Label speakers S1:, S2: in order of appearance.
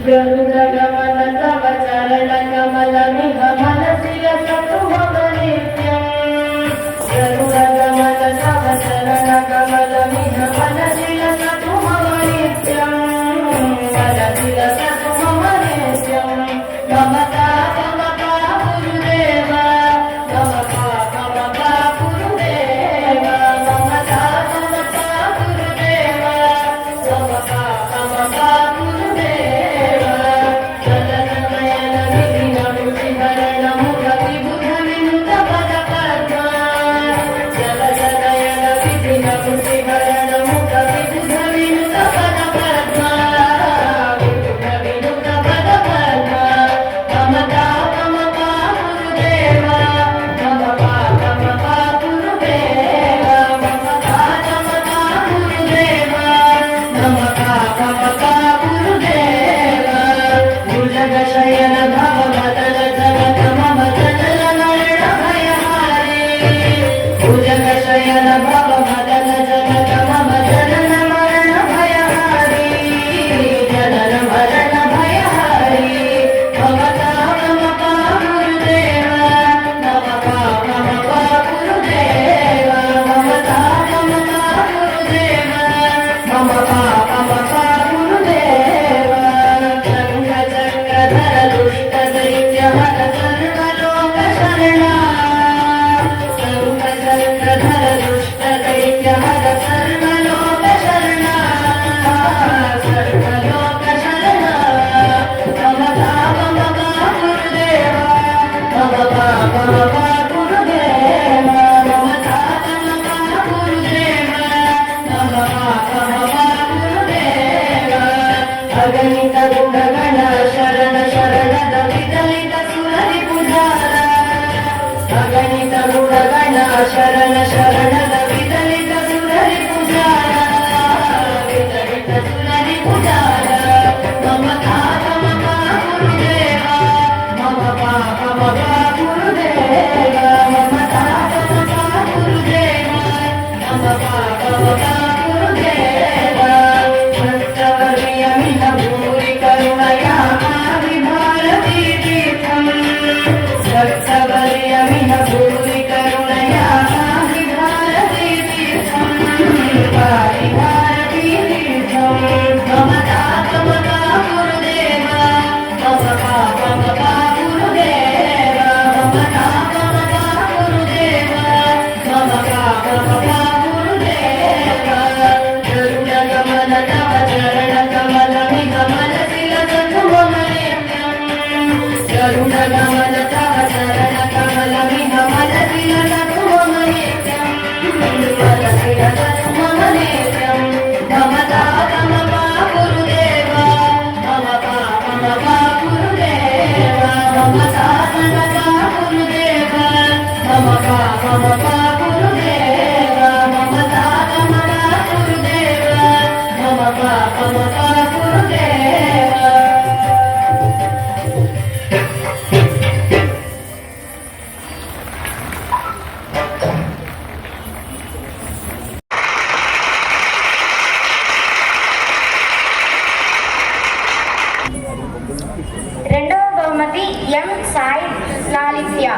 S1: गरुडगमन तव चरणकमलमिह मनसि लसतु मम नित्यम् गरुडगमन तव चरणकमलमिह मनसि लसतु मम नित्यम् मनसि लसतु मम नित्यम् ममता ममता गुरुदेव ममता गुरुदेव ममता गुरुदेव ममता गुरुदेव चलननयन विधिनमुचिहरण मुखविबुध विनुत पदपद्मा चलननयन विधिनमुचिहरण मुखविबुध विनुत पदपद्मा विबुध विनुत पदपद्मा ममता ममता गुरुदेव ममता गुरुदेव ममता गुरुदेव ममता गुरुदेव भुजगशयन भवमदन जगत मम जनन मरण भयहारी भुजगशयन भवमदन जगत मम जनन मरण भयहारी जनन मरण भयहारी ममता ममता गुरुदेव ममता गुरुदेव ममता गुरुदेव ममता गुरुदेव चक्रधर दुष्ट दैत्य हर सर्वलोक शरणा चक्रधर दुष्ट दैत्य हर सर्वलोक शरणा सर्वलोक शरणा ममता गुरुदेव ममता गुरुदेव ममता गुरुदेव ममता गुरुदेव अगणित गुणगण शरण शरणद विदलित सुररि पुजार अगणित गुणगण शरण शरणद विदलित सुररि पुजार विदलित सुररि पुजार ममता गुरुदेव ममता गुरुदेव ममता गुरुदेव ममता गुरुदेव भक्तवर्यमिह भूरि करुणया आविभारती तीर्थम् भक्तवर्यमिह भूरि करुणया आविभारती तीर्थम् आविभारती तीर्थम् ममता गुरुदेव ममता गुरुदेव ममता गुरुदेव ममता गुरुदेव गरुडगमन तव चरणकमलमिह मनसि लसतु मम नित्यम् गरुडगमन तव चरणकमलमिह मनसि लसतु मम नित्यम् मनसि लसतु मम नित्यम् ममता गुरुदेव ममता गुरुदेव ममता गुरुदेव ममता गुरुदेव ममता गुरुदेव ममता गुरुदेव
S2: రెండవ బహుమతి ఎం సాయి లాలిత్య